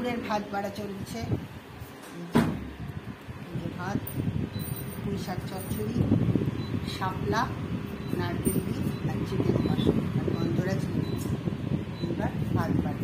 আমাদের ভাত বাড়া চলছে। ভাত, পুঁই শাক চচ্চড়ি, শাপলা, নারকেল দিয়ে আর চিকেন কষা আর গন্ধরাজ লেবু। এবার ভাত বাড়া।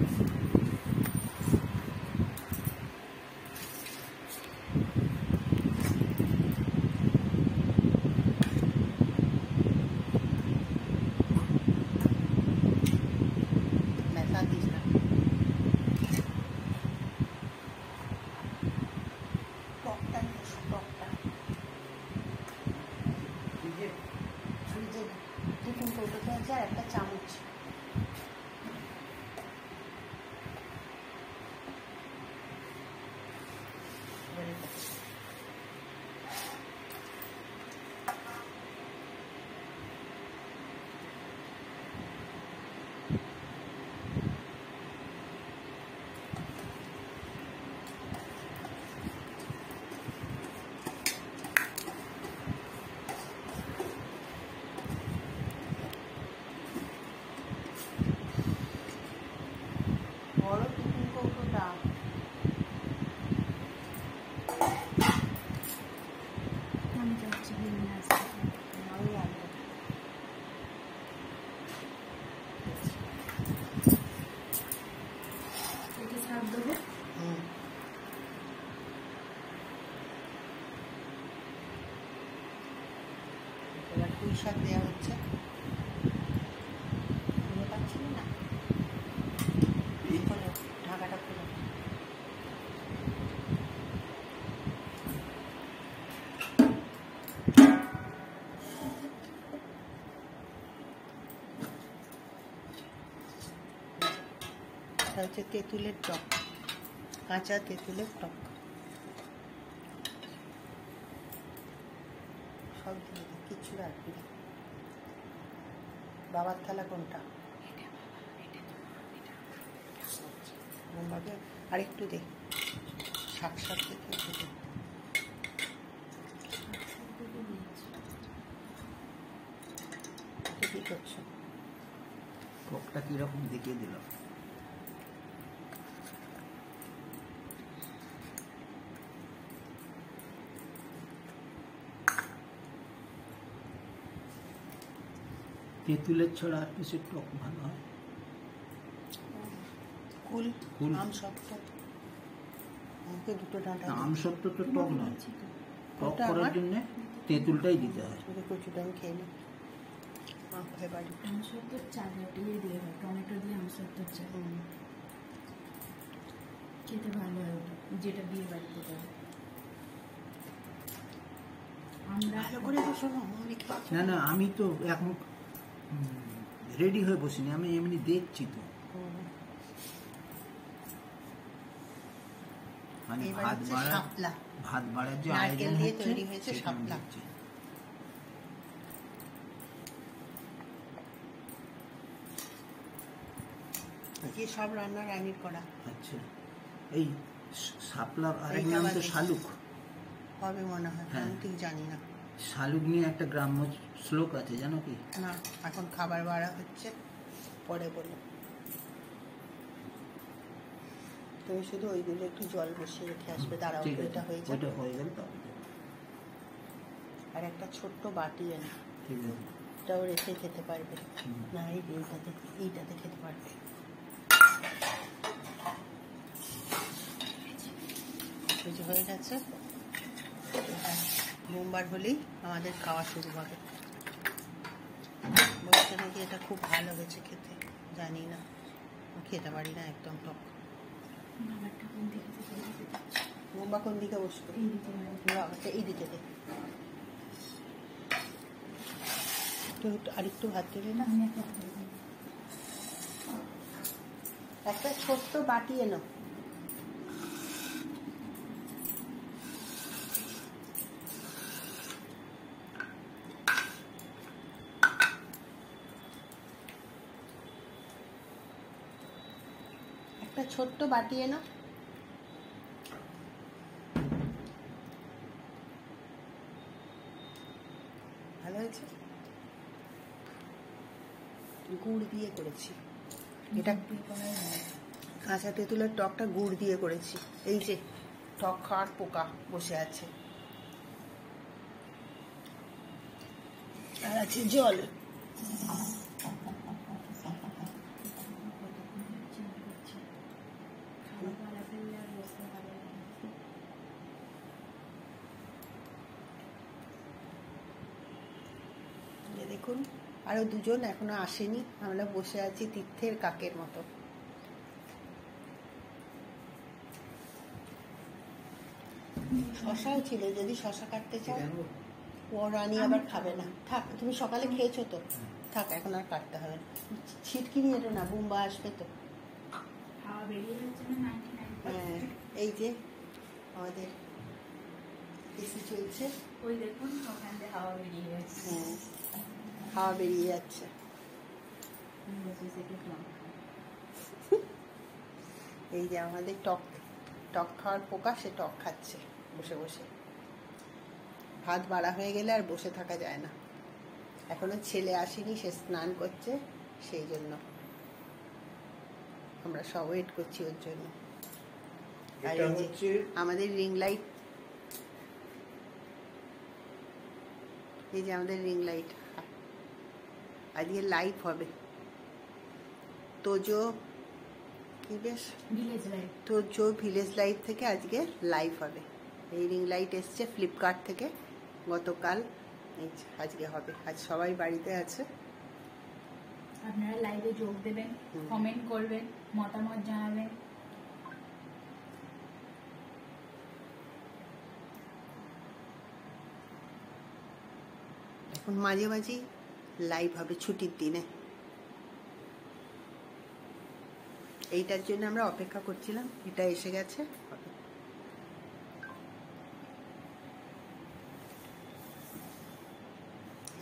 টিফিন কৌটোতে আছে আর একটা চামচ। বড় টিফিন কৌটোটা আমি যাচ্ছি নিয়ে আসতে। আমি আনবো। এটা শাক দেবো। এবার পুঁই শাক দেওয়া হচ্ছে। পাচ্ছিল না, ঢাকাটা খুলে হচ্ছে তেঁতুলের টক, কাঁচা তেঁতুলের টক। সব দিয়ে দিই, কিচ্ছু রাখবি না। বাবার থালা কোনটা? বাবাকে আরেকটু দে, শাক শাক দেখে একটু দে। কি করছো? টকটা কিরকম দেখিয়ে দিল। তেঁতুলের ছড়া আর কিছু টক ভালো হয়। কুল, কুল, আম সত্ত্ব, আমাকে দুটো ডাঁটা। আম সত্ত্ব তো টক নয়, টক করার জন্য তেঁতুলটাই দিতে হয়। কচুটা আমি খেয়ে নিই, মাথায় বাড়ি। আমসত্ত্বর চা দিয়ে দিয়ে হয়, টমেটো দিয়ে আমসত্ত্বর চা খেতে ভালো হয়। ওটা যেটা বিয়ে বাড়িতে দেয়। আমরা ভালো করে বসো না, না না, আমি তো এখন রেডি হয়ে বসিনি, আমি এমনি দেখছি তো। মানে ভাত বাড়ার যে আয়োজন তৈরি হয়েছে শাপলা। সব রান্না রানীর করা। আচ্ছা, এই শাপলার আরেক নাম তো শালুক হবে মনে হয়, আমি ঠিক জানি না। শালুক নিয়ে একটা গ্রাম্য শ্লোক আছে, জানো কি? না, এখন খাবার বাড়া হচ্ছে, পরে বলো। তুমি শুধু ওইগুলো একটু জল বসিয়ে রেখে আসবে, দাঁড়াও। এটা হয়ে যাবে, হয়ে গেল তো। আর একটা ছোট্ট বাটি এনে ঠিক আছে, এটাও রেখে খেতে পারবে। না, এইটাতে খেতে পারবে। হয়ে গেছে। সোমবার হলেই আমাদের খাওয়া শুরু হবে। বলছে নাকি এটা খুব ভালো হয়েছে খেতে, জানি না, খেতে পারি না একদম টক। মোমবা কোন দিকে বসবে? এই দিকে দে, আরেকটু ভাত দিবি না? একটা ছোট্ট বাটি এনো। একটা ছোট্ট বাটি এনো। ভালো হয়েছে, গুড় দিয়ে করেছি। এটা কাঁচা তেঁতুলের টকটা গুড় দিয়ে করেছি। এই যে টক খাওয়ার পোকা বসে আছে, আর আছে জল। দেখুন আরো দুজন এখনো আসেনি, আমরা বসে আছি তীর্থের কাকের মতো। শশাও ছিল, যদি শশা কাটতে চাও। ও রানী আবার খাবে না, থাক, তুমি সকালে খেয়েছো তো, থাক, এখন আর কাটতে হবে না। ছিটকি নিয়ে এলো না, বুম্বা আসবে তো। হ্যাঁ, এই যে আমাদের এসি চলছে, ওই দেখুন ওখান থেকে হাওয়া বেরিয়ে গেছে। হ্যাঁ, হাওয়া বেরিয়ে যাচ্ছে। এই যে আমাদের টক টক খাওয়ার পোকা, সে টক খাচ্ছে বসে বসে। ভাত বাড়া হয়ে গেলে আর বসে থাকা যায় না। এখনো ছেলে আসেনি, সে স্নান করছে, সেই জন্য আমরা সব ওয়েট করছি ওর জন্য। আর এই যে আমাদের রিং লাইট, এই যে আমাদের রিং লাইট আজকে লাইভ হবে। তোজো কি বেশ তোজো ভিলেজ লাইট থেকে আজকে লাইভ হবে। এই রিং লাইট এসছে ফ্লিপকার্ট থেকে গতকাল, আজকে হবে। আজ সবাই বাড়িতে আছে। আপনারা লাইভে যোগ দেবেন, কমেন্ট করবেন, মতামত জানাবেন। এখন মাঝে মাঝেই লাইভ হবে ছুটির দিনে। এইটার জন্য আমরা অপেক্ষা করছিলাম, এটা এসে গেছে।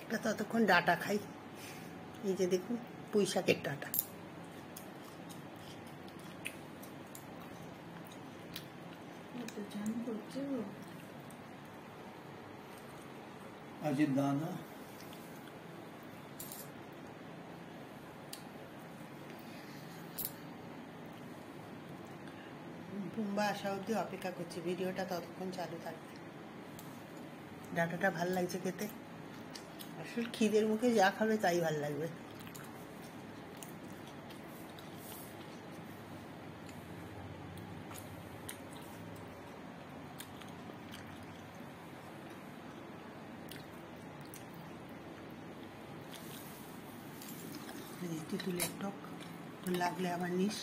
একটা ততক্ষণ ডাটা খাই। এই যে দেখুন পুঁই শাকের ডাটা। আজ দানা বুম্বা আসা অবধি অপেক্ষা করছি, ভিডিওটা ততক্ষণ চালু থাকবে। ডাটাটা ভাল লাগছে খেতে, আসলে খিদের মুখে যা খাবে তাই ভাল লাগবে। তেঁতুলের টক লাগলে আবার নিস।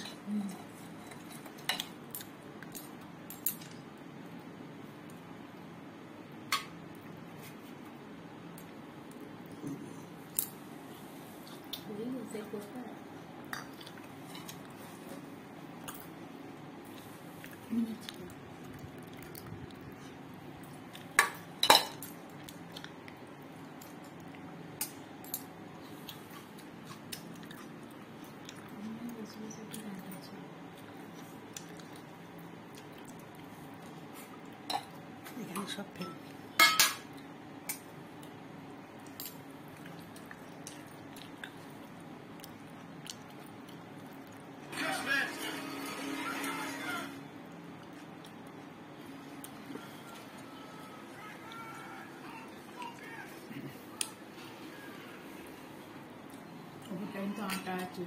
এখানে সব ফেল। ওটাই তো আটা আছে।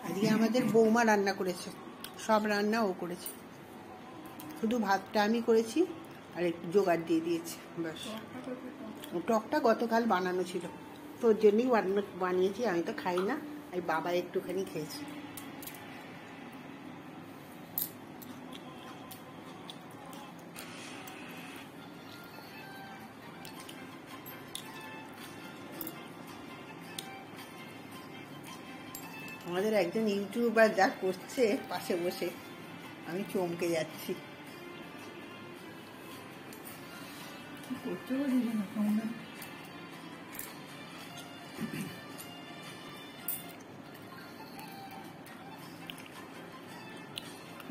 আজকে আমাদের বৌমা রান্না করেছে, সব রান্না ও করেছে, শুধু ভাতটা আমি করেছি আর একটু জোগাড় দিয়ে দিয়েছি ব্যাস। টকটা গতকাল বানানো ছিল, তোর জন্যই বানিয়েছি, আমি তো খাই না, আর বাবা একটুখানি খেয়েছি। আমাদের একজন ইউটিউবার যা করছে পাশে বসে, আমি চমকে যাচ্ছি।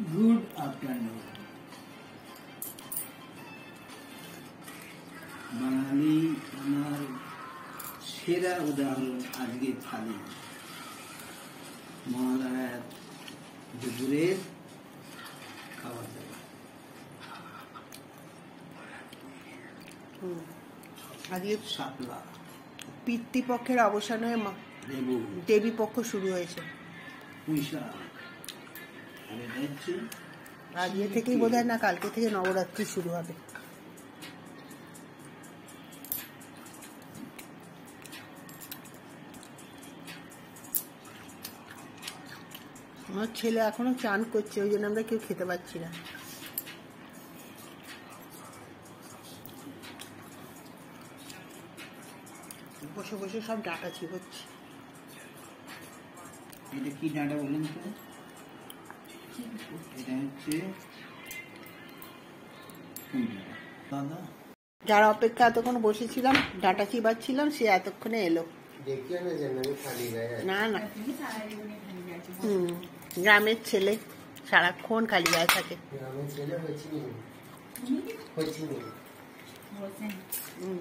Good afternoon. বাঙালি আমার সেরা উদাহরণ আজকে থালি। মহালয়ার দুপুরের খাবার দাবার। আজকে শাপলা, পিতৃপক্ষের অবসান হয়ে লেবু, দেবী পক্ষ শুরু হয়েছে। পুঁই শাক। আর এটা হচ্ছে আজকে থেকেই বোধহয় না কালকে থেকে নবরাত্রি শুরু হবে। আমার ছেলে এখনো চান করছে, ওই জন্য আমরা কেউ খেতে পাচ্ছি না। বসে বসে সব ডাটা চিবোচ্ছি। এটা কি ডাঁটা বলেন তো? এটা হচ্ছে পুঁই ডাঁটা। দাদা যার অপেক্ষা এতক্ষণ বসেছিলাম ডাটা চিবাচ্ছিলাম, সে এতক্ষণে এলো। না না, তুমি সারা জীবনে খালি গেছো। গ্রামের ছেলে সারাক্ষণ খালি গায়ে থাকে। বলছেন হুম।